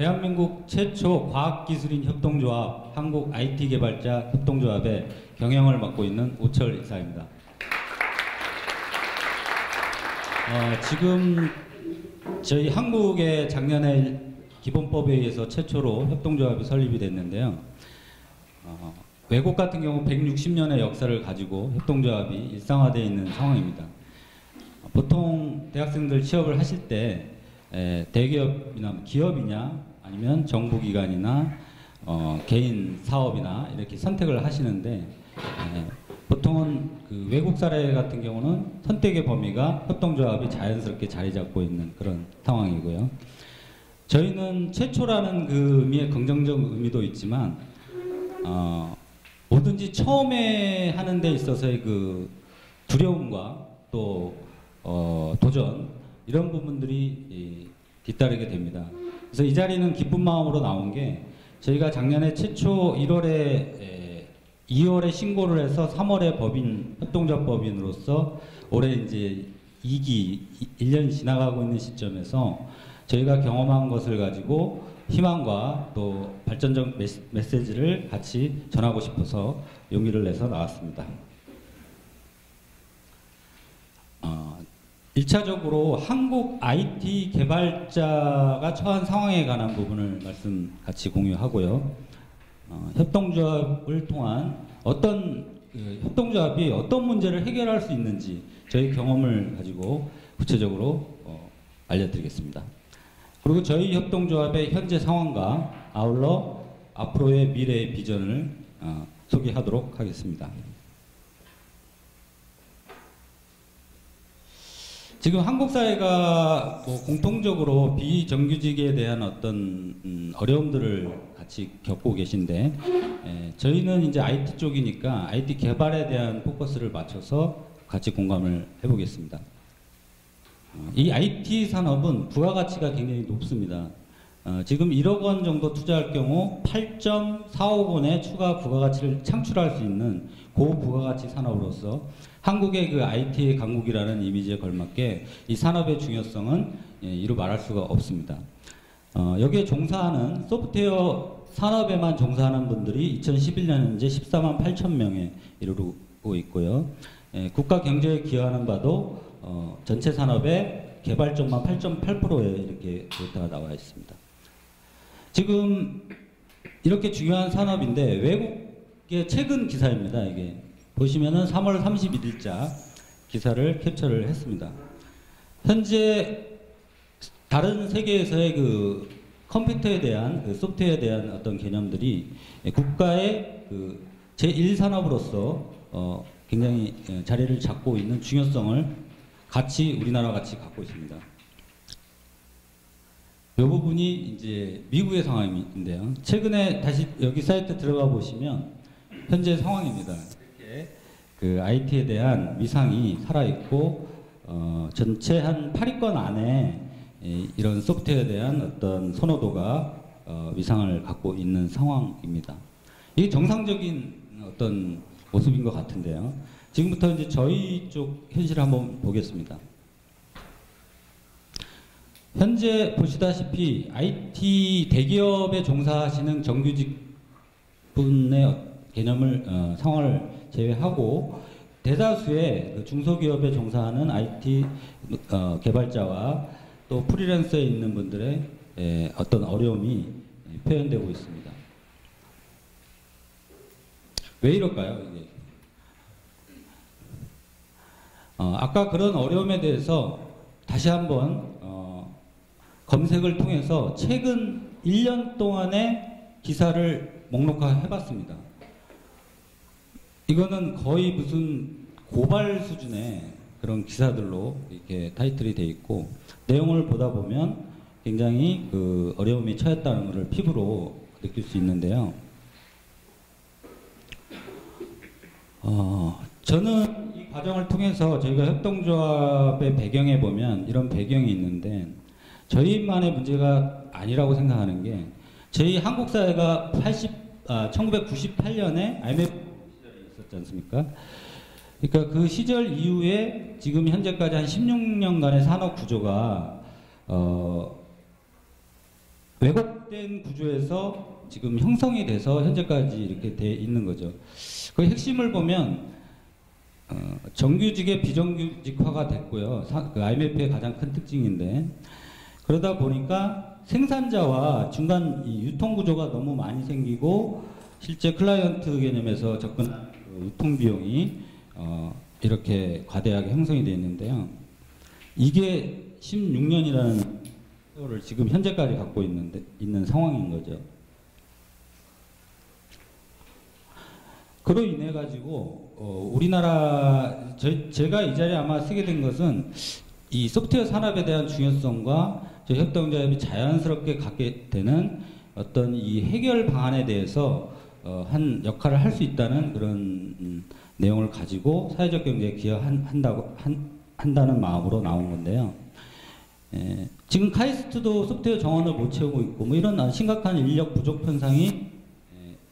대한민국 최초 과학기술인 협동조합 한국 IT개발자 협동조합의 경영을 맡고 있는 오철 이사입니다. 지금 저희 한국의 작년에 기본법에 의해서 최초로 협동조합이 설립이 됐는데요. 외국 같은 경우 160년의 역사를 가지고 협동조합이 일상화되어 있는 상황입니다. 보통 대학생들 취업을 하실 때 대기업이나 기업이냐 아니면 정부기관이나 개인 사업이나 이렇게 선택을 하시는데 보통은 그 외국 사례 같은 경우는 선택의 범위가 협동조합이 자연스럽게 자리 잡고 있는 그런 상황이고요. 저희는 최초라는 그 의미의 긍정적 의미도 있지만 뭐든지 처음에 하는 데 있어서의 그 두려움과 또 도전 이런 부분들이 뒤따르게 됩니다. 그래서 이 자리는 기쁜 마음으로 나온 게 저희가 작년에 최초 2월에 신고를 해서 3월에 법인 협동조합 법인으로서 올해 이제 2기 1년이 지나가고 있는 시점에서 저희가 경험한 것을 가지고 희망과 또 발전적 메시지를 같이 전하고 싶어서 용기를 내서 나왔습니다. 1차적으로 한국 IT 개발자가 처한 상황에 관한 부분을 말씀 같이 공유하고요. 협동조합을 통한 협동조합이 어떤 문제를 해결할 수 있는지 저희 경험을 가지고 구체적으로 알려드리겠습니다. 그리고 저희 협동조합의 현재 상황과 아울러 앞으로의 미래의 비전을 소개하도록 하겠습니다. 지금 한국 사회가 공통적으로 비정규직에 대한 어떤 어려움들을 같이 겪고 계신데 저희는 이제 IT 쪽이니까 IT 개발에 대한 포커스를 맞춰서 같이 공감을 해보겠습니다. 이 IT 산업은 부가가치가 굉장히 높습니다. 지금 1억 원 정도 투자할 경우 8.4억 원의 추가 부가가치를 창출할 수 있는 고부가가치 산업으로서 한국의 그 IT 강국이라는 이미지에 걸맞게 이 산업의 중요성은 이루 말할 수가 없습니다. 여기에 종사하는 소프트웨어 산업에만 종사하는 분들이 2011년 현재 14만 8천 명에 이르고 있고요. 국가 경제에 기여하는 바도 전체 산업의 개발적만 8.8%에 이렇게 데이터가 나와 있습니다. 지금 이렇게 중요한 산업인데 외국의 최근 기사입니다. 이게 보시면은 3월 31일자 기사를 캡처를 했습니다. 현재 다른 세계에서의 그 컴퓨터에 대한 그 소프트웨어에 대한 어떤 개념들이 국가의 그 제1산업으로서 굉장히 자리를 잡고 있는 중요성을 우리나라와 같이 갖고 있습니다. 이 부분이 이제 미국의 상황인데요. 최근에 다시 여기 사이트 들어가 보시면 현재 상황입니다. 이렇게 그 IT에 대한 위상이 살아있고 전체 한 8위권 안에 이런 소프트웨어에 대한 어떤 선호도가 위상을 갖고 있는 상황입니다. 이게 정상적인 어떤 모습인 것 같은데요. 지금부터 이제 저희 쪽 현실을 한번 보겠습니다. 현재 보시다시피 IT 대기업에 종사하시는 정규직 분의 개념을 상황을 제외하고 대다수의 그 중소기업에 종사하는 IT 개발자와 또 프리랜서에 있는 분들의 어떤 어려움이 표현되고 있습니다. 왜 이럴까요? 이게? 아까 그런 어려움에 대해서 다시 한번 검색을 통해서 최근 1년 동안의 기사를 목록화해 봤습니다. 이거는 거의 무슨 고발 수준의 그런 기사들로 이렇게 타이틀이 되어 있고 내용을 보다 보면 굉장히 그 어려움이 처했다는 것을 피부로 느낄 수 있는데요. 저는 이 과정을 통해서 저희가 협동조합의 배경에 보면 이런 배경이 있는데 저희만의 문제가 아니라고 생각하는 게 저희 한국 사회가 1998년에 IMF 시절이 있었지 않습니까? 그러니까 그 시절 이후에 지금 현재까지 한 16년간의 산업 구조가 왜곡된 고갈된 구조에서 지금 형성이 돼서 현재까지 이렇게 돼 있는 거죠. 그 핵심을 보면 정규직의 비정규직화가 됐고요. 그 IMF의 가장 큰 특징인데, 그러다 보니까 생산자와 중간 이 유통 구조가 너무 많이 생기고 실제 클라이언트 개념에서 접근한 유통 비용이 이렇게 과대하게 형성이 되어 있는데요. 이게 16년이라는 세월을 지금 현재까지 갖고 있는 상황인 거죠. 그로 인해 가지고 우리나라 제가 이 자리에 아마 쓰게 된 것은 이 소프트웨어 산업에 대한 중요성과 저희 협동조합이 자연스럽게 갖게 되는 어떤 이 해결 방안에 대해서 한 역할을 할 수 있다는 그런 내용을 가지고 사회적 경제에 기여한다는 마음으로 나온 건데요. 지금 카이스트도 소프트웨어 정원을 못 채우고 있고 뭐 이런 심각한 인력 부족 현상이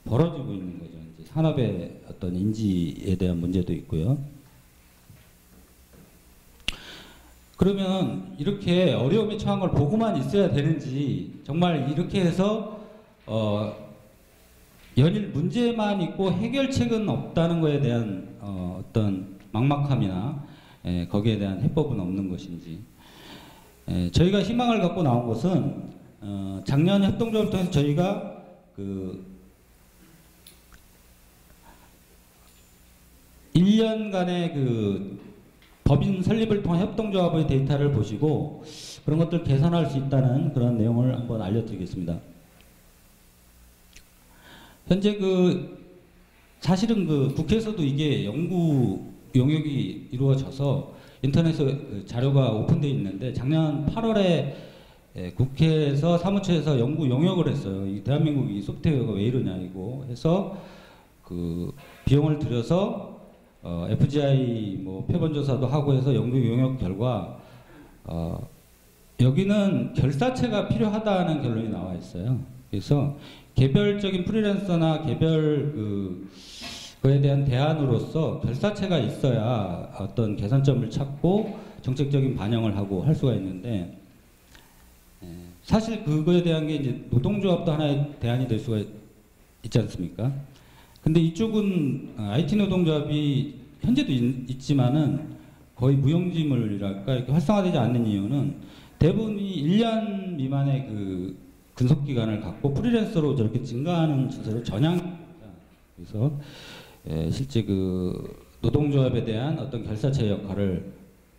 벌어지고 있는 거죠. 이제 산업의 어떤 인지에 대한 문제도 있고요. 그러면 이렇게 어려움에 처한 걸 보고만 있어야 되는지, 정말 이렇게 해서 연일 문제만 있고 해결책은 없다는 것에 대한 어떤 막막함이나 거기에 대한 해법은 없는 것인지, 저희가 희망을 갖고 나온 것은 작년 협동조합을 통해서 저희가 그 1년간의 그 법인 설립을 통한 협동조합의 데이터를 보시고 그런 것들 개선할 수 있다는 그런 내용을 한번 알려드리겠습니다. 현재 사실은 국회에서도 이게 연구 용역이 이루어져서 인터넷에 자료가 오픈되어 있는데, 작년 8월에 국회에서 사무처에서 연구 용역을 했어요. 이 대한민국 이 소프트웨어가 왜 이러냐 이거 해서 그 비용을 들여서 FGI 뭐 표본조사도 하고 해서 연구 용역 결과 여기는 결사체가 필요하다는 결론이 나와 있어요. 그래서 개별적인 프리랜서나 개별 그에 대한 대안으로서 결사체가 있어야 어떤 개선점을 찾고 정책적인 반영을 하고 할 수가 있는데, 사실 그거에 대한 게 이제 노동조합도 하나의 대안이 될 수가 있지 않습니까? 근데 이쪽은 IT 노동조합이 현재도 있지만은 거의 무용지물이랄까 이렇게 활성화되지 않는 이유는 대부분이 1년 미만의 그 근속 기간을 갖고 프리랜서로 저렇게 증가하는 추세를 전향. 그래서 실제 그 노동조합에 대한 어떤 결사체 역할을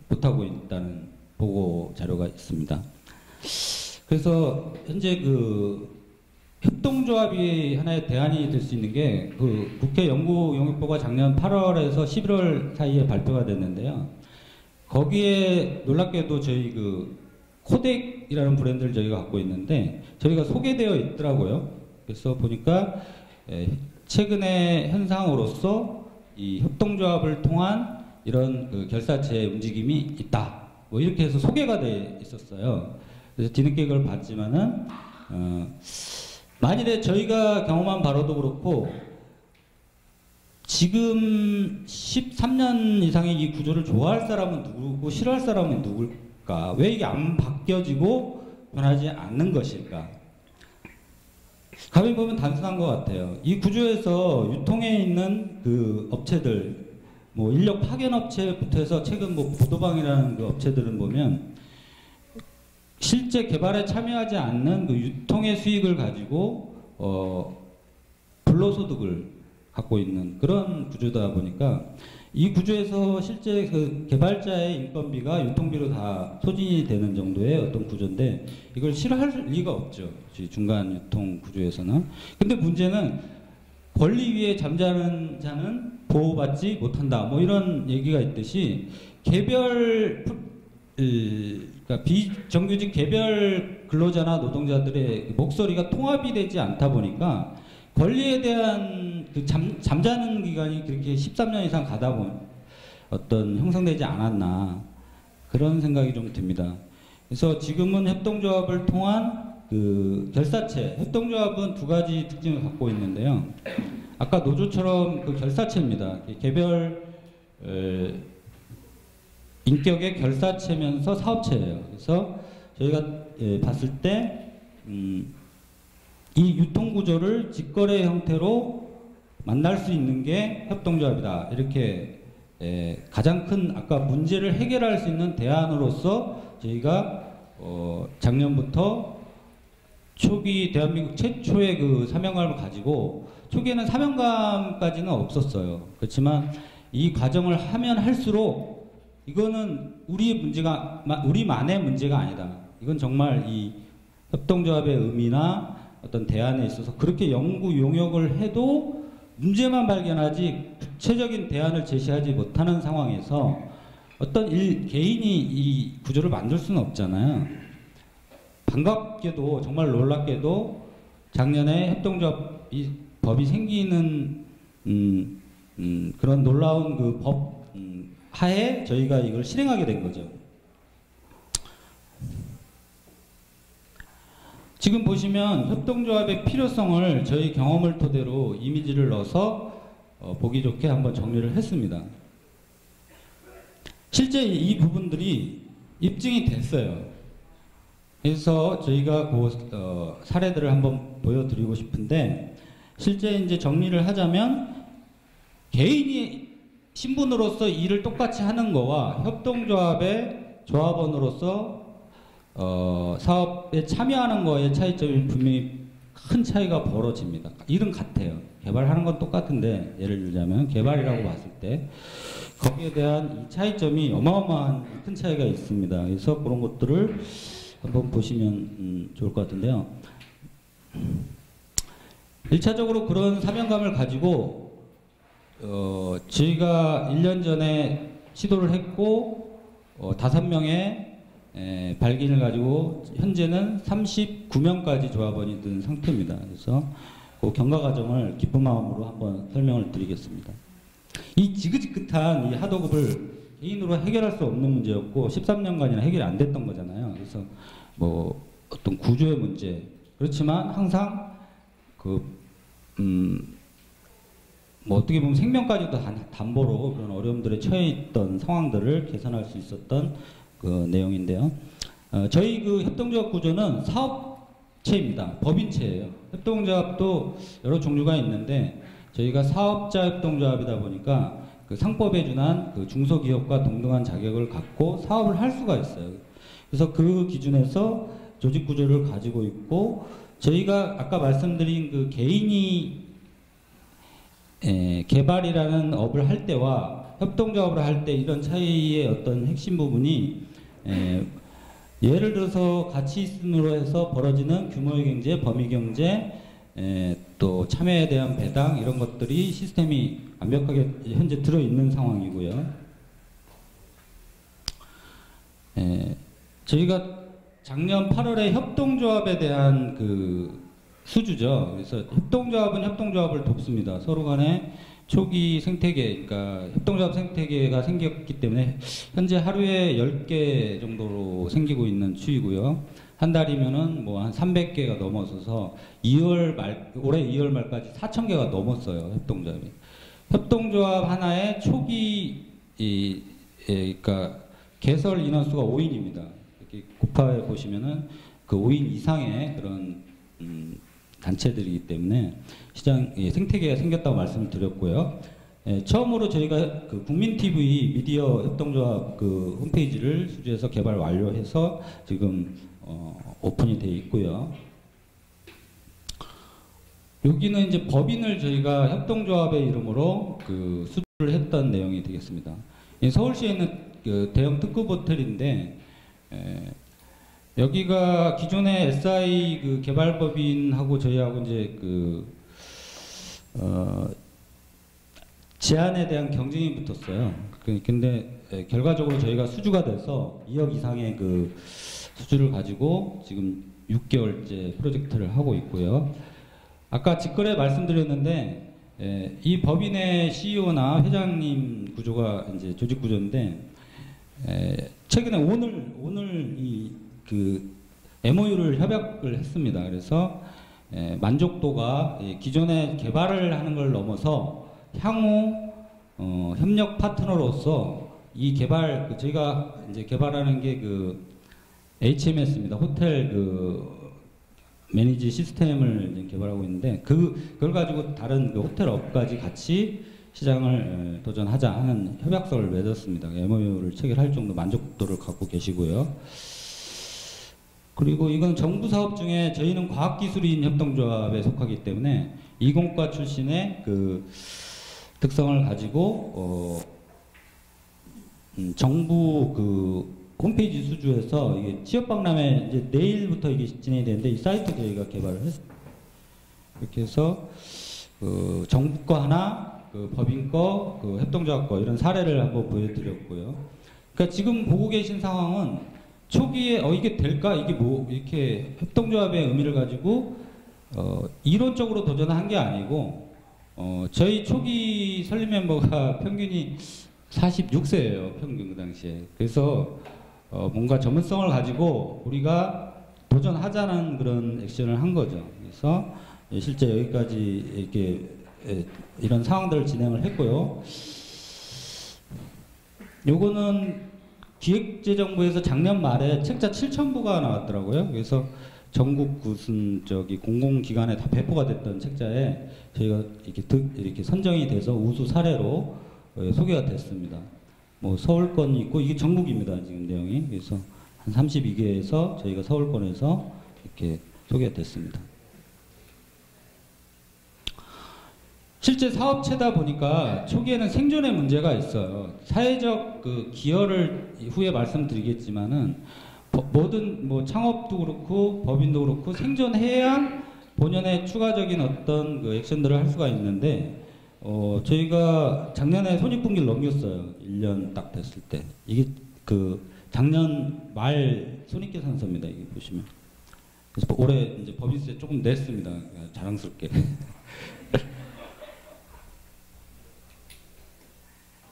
못하고 있다는 보고 자료가 있습니다. 그래서 현재 그 협동조합이 하나의 대안이 될 수 있는 게 그 국회 연구용역보가 작년 8월에서 11월 사이에 발표가 됐는데요. 거기에 놀랍게도 저희 그 코덱이라는 브랜드를 저희가 갖고 있는데 저희가 소개되어 있더라고요. 그래서 보니까 최근의 현상으로서 이 협동조합을 통한 이런 그 결사체의 움직임이 있다. 뭐 이렇게 해서 소개가 돼 있었어요. 그래서 뒤늦게 그걸 봤지만은 만일에 저희가 경험한 바로도 그렇고 지금 13년 이상의 이 구조를 좋아할 사람은 누구고 싫어할 사람은 누굴까? 왜 이게 안 바뀌어지고 변하지 않는 것일까? 가만히 보면 단순한 것 같아요. 이 구조에서 유통에 있는 그 업체들, 뭐 인력 파견 업체부터 해서 최근 뭐 보도방이라는 그 업체들은 보면 실제 개발에 참여하지 않는 그 유통의 수익을 가지고 불로소득을 갖고 있는 그런 구조다 보니까 이 구조에서 실제 그 개발자의 인건비가 유통비로 다 소진이 되는 정도의 어떤 구조인데 이걸 싫어할 리가 없죠. 중간 유통 구조에서는. 근데 문제는 권리 위에 잠자는 자는 보호받지 못한다. 뭐 이런 얘기가 있듯이 개별 그러니까 비정규직 개별 근로자나 노동자들의 목소리가 통합이 되지 않다 보니까 권리에 대한 그 잠자는 기간이 그렇게 13년 이상 가다 보면 어떤 형성되지 않았나 그런 생각이 좀 듭니다. 그래서 지금은 협동조합을 통한 그 결사체, 협동조합은 두 가지 특징을 갖고 있는데요. 아까 노조처럼 그 결사체입니다. 개별 인격의 결사체면서 사업체예요. 그래서 저희가 봤을 때 이 유통 구조를 직거래 형태로 만날 수 있는 게 협동조합이다. 이렇게 가장 큰 아까 문제를 해결할 수 있는 대안으로서 저희가 작년부터 초기 대한민국 최초의 그 사명감을 가지고 초기에는 사명감까지는 없었어요. 그렇지만 이 과정을 하면 할수록 이거는 우리만의 문제가 아니다. 이건 정말 이 협동조합의 의미나 어떤 대안에 있어서 그렇게 연구 용역을 해도 문제만 발견하지 구체적인 대안을 제시하지 못하는 상황에서 어떤 개인이 이 구조를 만들 수는 없잖아요. 반갑게도 정말 놀랍게도 작년에 협동조합 법이 생기는 그런 놀라운 그 법 하에 저희가 이걸 실행하게 된 거죠. 지금 보시면 협동조합의 필요성을 저희 경험을 토대로 이미지를 넣어서 보기 좋게 한번 정리를 했습니다. 실제 이 부분들이 입증이 됐어요. 그래서 저희가 그 사례들을 한번 보여드리고 싶은데 실제 이제 정리를 하자면 개인이 신분으로서 일을 똑같이 하는 거와 협동조합의 조합원으로서 사업에 참여하는 거의 차이점이 분명히 큰 차이가 벌어집니다. 일은 같아요. 개발하는 건 똑같은데 예를 들자면 개발이라고 봤을 때 거기에 대한 이 차이점이 어마어마한 큰 차이가 있습니다. 그래서 그런 것들을 한번 보시면 좋을 것 같은데요. 1차적으로 그런 사명감을 가지고 저희가 1년 전에 시도를 했고 5명의 발기인을 가지고 현재는 39명까지 조합원이 든 상태입니다. 그래서 그 경과 과정을 기쁜 마음으로 한번 설명을 드리겠습니다. 이 지긋지긋한 이 하도급을 개인으로 해결할 수 없는 문제였고 13년간이나 해결이 안 됐던 거잖아요. 그래서 뭐 어떤 구조의 문제 그렇지만 항상 뭐 어떻게 보면 생명까지도 담보로 그런 어려움들에 처해 있던 상황들을 개선할 수 있었던 그 내용인데요. 저희 그 협동조합 구조는 사업체입니다. 법인체예요. 협동조합도 여러 종류가 있는데 저희가 사업자 협동조합이다 보니까 그 상법에 준한 그 중소기업과 동등한 자격을 갖고 사업을 할 수가 있어요. 그래서 그 기준에서 조직 구조를 가지고 있고 저희가 아까 말씀드린 그 개인이 개발이라는 업을 할 때와 협동조합을 할 때 이런 차이의 어떤 핵심 부분이 예를 들어서 같이 있음으로 해서 벌어지는 규모의 경제, 범위 경제, 또 참여에 대한 배당 이런 것들이 시스템이 완벽하게 현재 들어있는 상황이고요. 저희가 작년 8월에 협동조합에 대한 그 수주죠. 그래서 협동조합은 협동조합을 돕습니다. 서로 간에 초기 생태계, 그러니까 협동조합 생태계가 생겼기 때문에 현재 하루에 10개 정도로 생기고 있는 추이고요. 한 달이면은 뭐 한 300개가 넘어서서 올해 2월 말까지 4,000개가 넘었어요. 협동조합이. 협동조합 하나의 초기 그러니까 개설 인원수가 5인입니다. 이렇게 곱해 보시면은 그 5인 이상의 그런 단체들이기 때문에 시장 생태계가 생겼다고 말씀을 드렸고요. 처음으로 저희가 그 국민TV 미디어 협동조합 그 홈페이지를 수주해서 개발 완료해서 지금 오픈이 되어 있고요. 여기는 이제 법인을 저희가 협동조합의 이름으로 그 수주를 했던 내용이 되겠습니다. 서울시에 있는 그 대형 특급 호텔인데 여기가 기존의 SI 그 개발법인하고 저희하고 이제 제안에 대한 경쟁이 붙었어요. 근데 결과적으로 저희가 수주가 돼서 2억 이상의 그 수주를 가지고 지금 6개월째 프로젝트를 하고 있고요. 아까 직거래 말씀드렸는데 이 법인의 CEO나 회장님 구조가 이제 조직 구조인데 최근에 오늘 그 MOU를 협약을 했습니다. 그래서 만족도가 기존에 개발을 하는 걸 넘어서 향후 협력 파트너로서 이 개발 저희가 이제 개발하는 게 그 HMS입니다. 호텔 그 매니지 시스템을 이제 개발하고 있는데 그걸 가지고 다른 그 호텔업까지 같이 시장을 도전하자 하는 협약서를 맺었습니다. MOU를 체결할 정도 만족도를 갖고 계시고요. 그리고 이건 정부 사업 중에 저희는 과학기술인 협동조합에 속하기 때문에 이공과 출신의 그 특성을 가지고 정부 그 홈페이지 수주에서 이게 취업박람회 이제 내일부터 이게 진행이 되는데 이 사이트 저희가 개발을 했습니다. 이렇게 해서 그 정부 거 하나, 그 법인 거, 그 협동조합 거 이런 사례를 한번 보여드렸고요. 그러니까 지금 보고 계신 상황은 초기에 이게 될까? 이게 뭐 이렇게 협동조합의 의미를 가지고 이론적으로 도전한 게 아니고 저희 초기 설립 멤버가 평균이 46세예요. 평균 그 당시에. 그래서 뭔가 전문성을 가지고 우리가 도전하자는 그런 액션을 한 거죠. 그래서 실제 여기까지 이렇게 이런 상황들을 진행을 했고요. 요거는 기획재정부에서 작년 말에 책자 7,000부가 나왔더라고요. 그래서 전국 무슨 저기 공공기관에 다 배포가 됐던 책자에 저희가 이렇게 선정이 돼서 우수 사례로 소개가 됐습니다. 뭐 서울권이 있고 이게 전국입니다. 지금 내용이. 그래서 한 32개에서 저희가 서울권에서 이렇게 소개가 됐습니다. 실제 사업체다 보니까 초기에는 생존의 문제가 있어요. 사회적 그 기여를 후에 말씀드리겠지만은 뭐든 뭐 창업도 그렇고 법인도 그렇고 생존해야 본연의 추가적인 어떤 그 액션들을 할 수가 있는데 저희가 작년에 손익분기를 넘겼어요. 1년 딱 됐을 때. 이게 그 작년 말 손익계산서입니다. 이게 보시면. 그래서 올해 이제 법인세 조금 냈습니다. 자랑스럽게.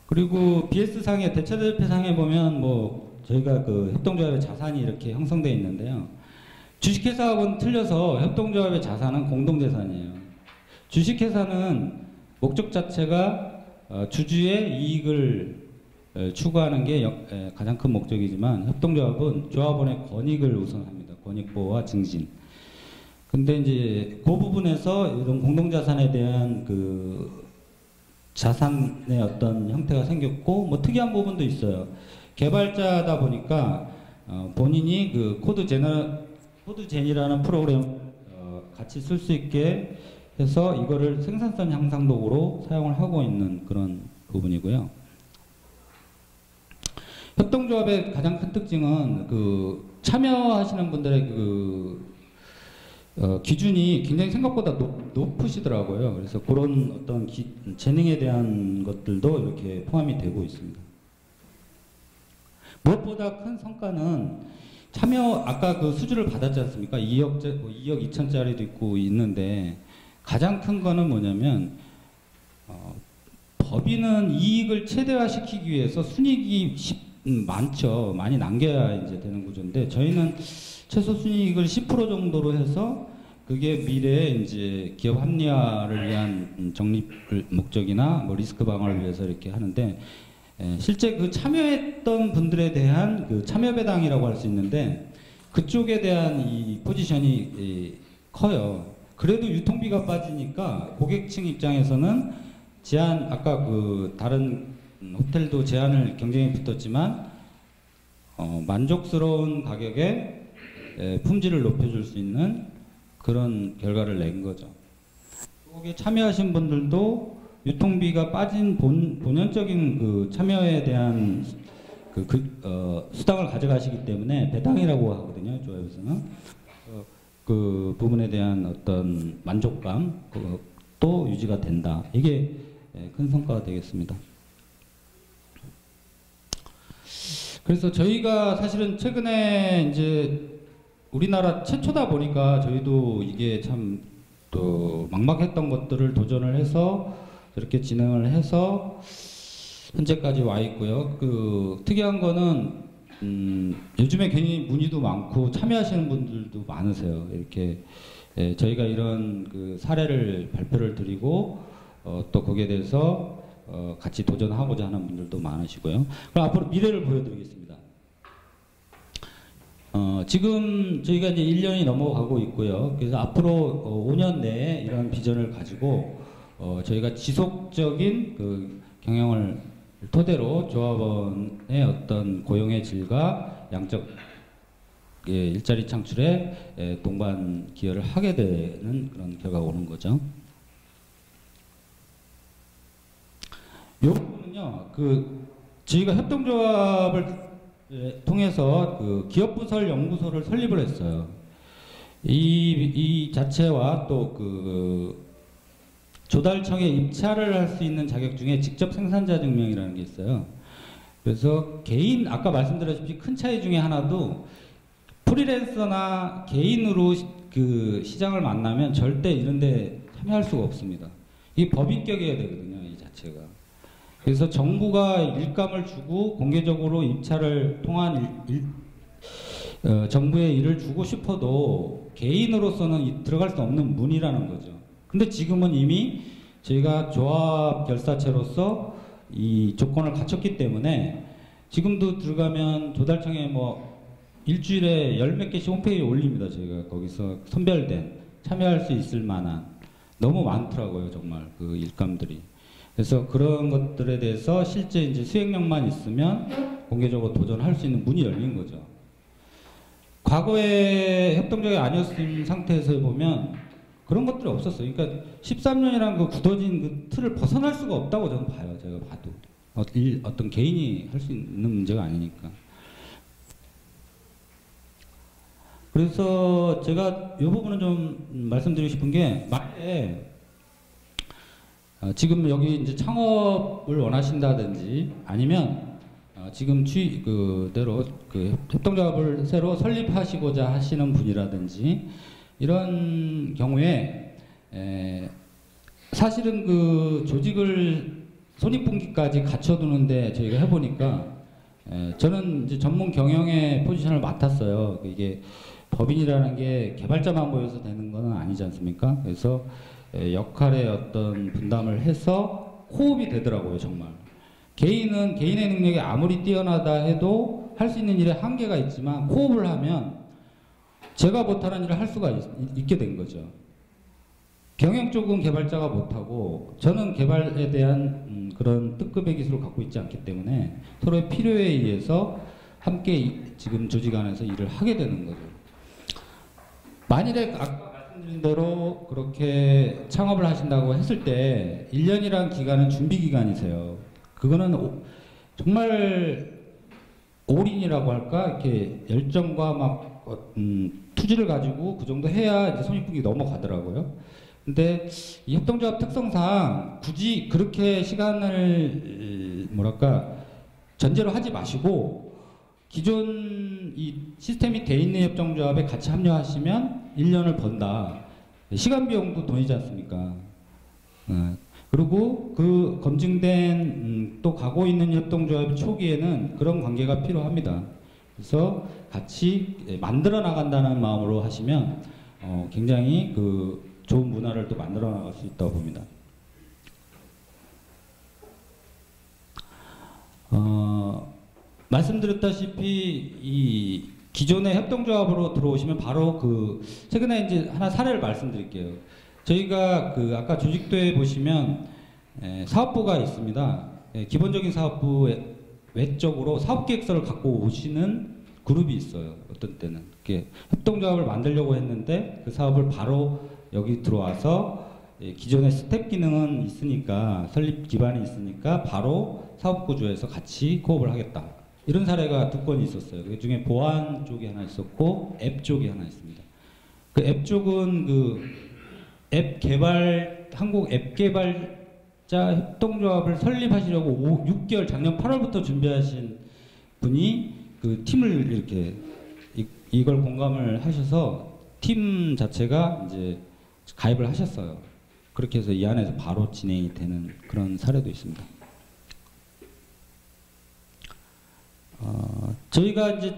그리고 BS상의 대체대표상에 보면 뭐 저희가 그 협동조합의 자산이 이렇게 형성되어 있는데요. 주식회사하고는 틀려서 협동조합의 자산은 공동재산이에요. 주식회사는 목적 자체가 주주의 이익을 추구하는 게 가장 큰 목적이지만 협동조합은 조합원의 권익을 우선합니다. 권익보호와 증진. 근데 이제 그 부분에서 이런 공동자산에 대한 그 자산의 어떤 형태가 생겼고 뭐 특이한 부분도 있어요. 개발자다 보니까 본인이 그 코드젠이라는 프로그램 같이 쓸 수 있게 해서 이거를 생산성 향상 도구로 사용을 하고 있는 그런 부분이고요. 협동조합의 가장 큰 특징은 그 참여하시는 분들의 그 기준이 굉장히 생각보다 높으시더라고요. 그래서 그런 어떤 재능에 대한 것들도 이렇게 포함이 되고 있습니다. 무엇보다 큰 성과는 참여, 아까 그 수주를 받았지 않습니까? 2억 2천짜리도 있고 있는데 가장 큰 거는 뭐냐면 법인은 이익을 최대화시키기 위해서 순이익이 많죠. 많이 남겨야 이제 되는 구조인데 저희는 최소 순이익을 10% 정도로 해서 그게 미래에 이제 기업 합리화를 위한 적립 목적이나 뭐 리스크 방어를 위해서 이렇게 하는데 실제 그 참여했던 분들에 대한 그 참여 배당이라고 할 수 있는데 그쪽에 대한 이 포지션이 커요. 그래도 유통비가 빠지니까 고객층 입장에서는 제한, 아까 그 다른 호텔도 제한을 경쟁이 붙었지만 만족스러운 가격에 품질을 높여줄 수 있는 그런 결과를 낸 거죠. 거기에 참여하신 분들도 유통비가 빠진 본연적인 그 참여에 대한 수당을 가져가시기 때문에 배당이라고 하거든요. 조합에서는 그 부분에 대한 어떤 만족감 또 유지가 된다. 이게 큰 성과가 되겠습니다. 그래서 저희가 사실은 최근에 이제 우리나라 최초다 보니까 저희도 이게 참 또 막막했던 것들을 도전을 해서 이렇게 진행을 해서 현재까지 와 있고요. 그 특이한 거는 요즘에 괜히 문의도 많고 참여하시는 분들도 많으세요. 이렇게 저희가 이런 그 사례를 발표를 드리고 또 거기에 대해서 같이 도전하고자 하는 분들도 많으시고요. 그럼 앞으로 미래를 보여드리겠습니다. 지금 저희가 이제 1년이 넘어가고 있고요. 그래서 앞으로 5년 내에 이런 비전을 가지고 저희가 지속적인 그 경영을 토대로 조합원의 어떤 고용의 질과 양적 일자리 창출에 동반 기여를 하게 되는 그런 결과가 오는 거죠. 이 부분은요, 저희가 협동조합을 통해서 그 기업부설 연구소를 설립을 했어요. 이 자체와 또 조달청에 입찰을 할 수 있는 자격 중에 직접 생산자 증명이라는 게 있어요. 그래서 개인, 아까 말씀드렸듯이 큰 차이 중에 하나도 프리랜서나 개인으로 그 시장을 만나면 절대 이런데 참여할 수가 없습니다. 이게 법인격이어야 되거든요, 이 자체가. 그래서 정부가 일감을 주고 공개적으로 입찰을 통한 정부의 일을 주고 싶어도 개인으로서는 들어갈 수 없는 문이라는 거죠. 근데 지금은 이미 저희가 조합 결사체로서 이 조건을 갖췄기 때문에 지금도 들어가면 조달청에 뭐 일주일에 10몇 개씩 홈페이지에 올립니다. 저희가 거기서 선별된 참여할 수 있을 만한 너무 많더라고요. 정말 그 일감들이. 그래서 그런 것들에 대해서 실제 이제 수행력만 있으면 공개적으로 도전할 수 있는 문이 열린 거죠. 과거에 협동조합이 아니었던 상태에서 보면 그런 것들이 없었어요. 그러니까 13년이라는 그 굳어진 그 틀을 벗어날 수가 없다고 저는 봐요. 제가 봐도. 어떤 개인이 할 수 있는 문제가 아니니까. 그래서 제가 이 부분은 좀 말씀드리고 싶은 게, 만약에 지금 여기 이제 창업을 원하신다든지 아니면 지금 그대로 그 협동조합을 새로 설립하시고자 하시는 분이라든지 이런 경우에 사실은 그 조직을 손익분기까지 갖춰두는데 저희가 해보니까 저는 이제 전문 경영의 포지션을 맡았어요. 이게 법인이라는 게 개발자만 모여서 되는 건 아니지 않습니까? 그래서 역할의 어떤 분담을 해서 호흡이 되더라고요, 정말. 개인은 개인의 능력이 아무리 뛰어나다 해도 할 수 있는 일에 한계가 있지만 호흡을 하면 제가 못하는 일을 할 수가 있게 된 거죠. 경영 쪽은 개발자가 못하고 저는 개발에 대한 그런 특급의 기술을 갖고 있지 않기 때문에 서로의 필요에 의해서 함께 지금 조직 안에서 일을 하게 되는 거죠. 만일에 아까 말씀드린 대로 그렇게 창업을 하신다고 했을 때 1년이라는 기간은 준비 기간이세요. 그거는 정말 올인이라고 할까? 이렇게 열정과 막 투지를 가지고 그 정도 해야 이제 손익분기 넘어가더라고요. 근데 이 협동조합 특성상 굳이 그렇게 시간을 뭐랄까 전제로 하지 마시고 기존 이 시스템이 돼 있는 협동조합에 같이 합류하시면 1년을 번다. 시간 비용도 돈이지 않습니까? 그리고 그 검증된 또 가고 있는 협동조합 초기에는 그런 관계가 필요합니다. 그래서 같이 만들어 나간다는 마음으로 하시면 굉장히 그 좋은 문화를 또 만들어 나갈 수 있다고 봅니다. 말씀드렸다시피 이 기존의 협동조합으로 들어오시면 바로 그 최근에 이제 하나 사례를 말씀드릴게요. 저희가 그 아까 조직도에 보시면 사업부가 있습니다. 기본적인 사업부 외적으로 사업계획서를 갖고 오시는 그룹이 있어요. 어떤 때는 이렇게 협동조합을 만들려고 했는데 그 사업을 바로 여기 들어와서 기존의 스텝 기능은 있으니까 설립 기반이 있으니까 바로 사업 구조에서 같이 코업을 하겠다. 이런 사례가 2건이 있었어요. 그 중에 보안 쪽이 하나 있었고 앱 쪽이 하나 있습니다. 그 앱 쪽은 그 앱 개발 한국 앱 개발자 협동조합을 설립하시려고 6개월 작년 8월부터 준비하신 분이 그 팀을 이렇게 이걸 공감을 하셔서 팀 자체가 이제 가입을 하셨어요. 그렇게 해서 이 안에서 바로 진행이 되는 그런 사례도 있습니다. 저희가 이제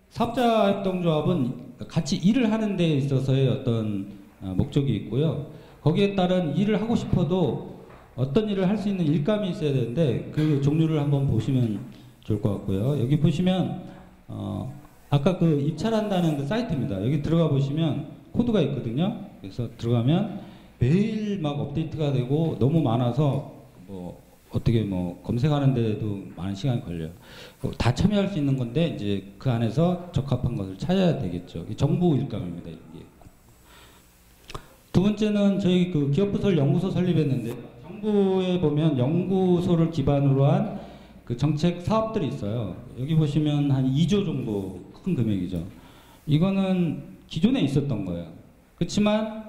사업자 협동조합은 같이 일을 하는 데 있어서의 어떤 목적이 있고요. 거기에 따른 일을 하고 싶어도 어떤 일을 할 수 있는 일감이 있어야 되는데 그 종류를 한번 보시면 좋을 것 같고요. 여기 보시면 아까 그 입찰한다는 그 사이트입니다. 여기 들어가 보시면 코드가 있거든요. 그래서 들어가면 매일 막 업데이트가 되고 너무 많아서 뭐 어떻게 뭐 검색하는데도 많은 시간이 걸려요. 다 참여할 수 있는 건데 이제 그 안에서 적합한 것을 찾아야 되겠죠. 정부 일감입니다. 이게. 두 번째는 저희 그 기업부설 연구소 설립했는데 정부에 보면 연구소를 기반으로 한 그 정책 사업들이 있어요. 여기 보시면 한 2조 정도 큰 금액이죠. 이거는 기존에 있었던 거예요. 그렇지만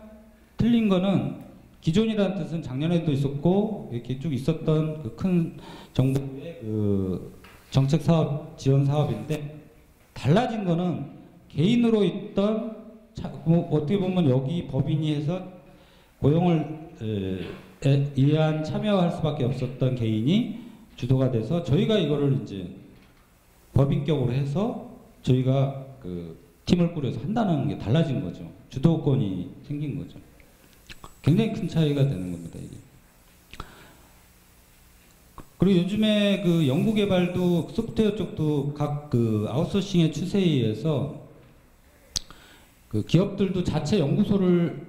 틀린 거는 기존이라는 뜻은 작년에도 있었고 이렇게 쭉 있었던 그 큰 정부의 그 정책 사업 지원 사업인데 달라진 거는 개인으로 있던 어떻게 보면 여기 법인이 해서 고용을 위한 참여할 수밖에 없었던 개인이 주도가 돼서 저희가 이거를 이제 법인격으로 해서 저희가 그 팀을 꾸려서 한다는 게 달라진 거죠. 주도권이 생긴 거죠. 굉장히 큰 차이가 되는 겁니다. 이게. 그리고 요즘에 그 연구개발도 소프트웨어 쪽도 각 그 아웃소싱의 추세에 의해서 그 기업들도 자체 연구소를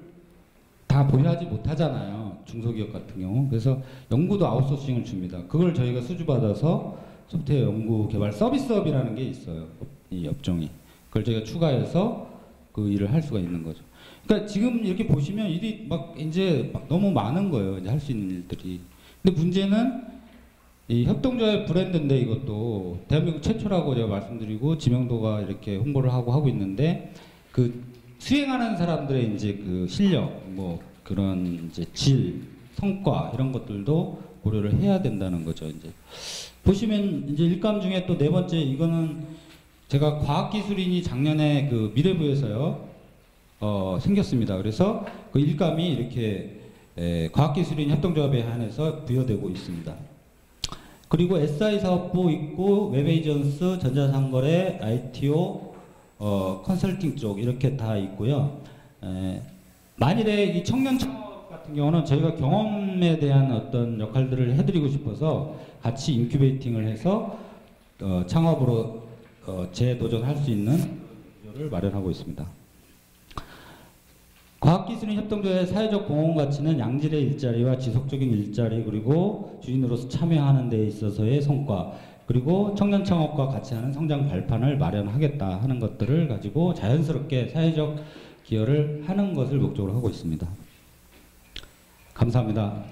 다 보유하지 못하잖아요. 중소기업 같은 경우. 그래서 연구도 아웃소싱을 줍니다. 그걸 저희가 수주받아서 소프트웨어 연구 개발 서비스업이라는 게 있어요. 이 업종이. 그걸 저희가 추가해서 그 일을 할 수가 있는 거죠. 그러니까 지금 이렇게 보시면 일이 막 이제 막 너무 많은 거예요. 이제 할 수 있는 일들이. 근데 문제는 이 협동조합 브랜드인데 이것도 대한민국 최초라고 제가 말씀드리고 지명도가 이렇게 홍보를 하고 있는데 그 수행하는 사람들의 이제 그 실력, 뭐 그런 이제 질, 성과 이런 것들도 고려를 해야 된다는 거죠. 이제 보시면 이제 일감 중에 또 네 번째 이거는 제가 과학기술인이 작년에 그 미래부에서요 생겼습니다. 그래서 그 일감이 이렇게 과학기술인 협동조합에 한해서 부여되고 있습니다. 그리고 SI 사업부 있고 웹에이전스, 전자상거래, ITO, 컨설팅 쪽 이렇게 다 있고요. 만일에 이 청년 창업 같은 경우는 저희가 경험에 대한 어떤 역할들을 해드리고 싶어서 같이 인큐베이팅을 해서 창업으로 재도전할 수 있는 구조를 마련하고 있습니다. 과학기술인 협동조합의 사회적 공헌 가치는 양질의 일자리와 지속적인 일자리 그리고 주인으로서 참여하는 데 있어서의 성과 그리고 청년 창업과 같이 하는 성장 발판을 마련하겠다 하는 것들을 가지고 자연스럽게 사회적 기여를 하는 것을 목적으로 하고 있습니다. 감사합니다.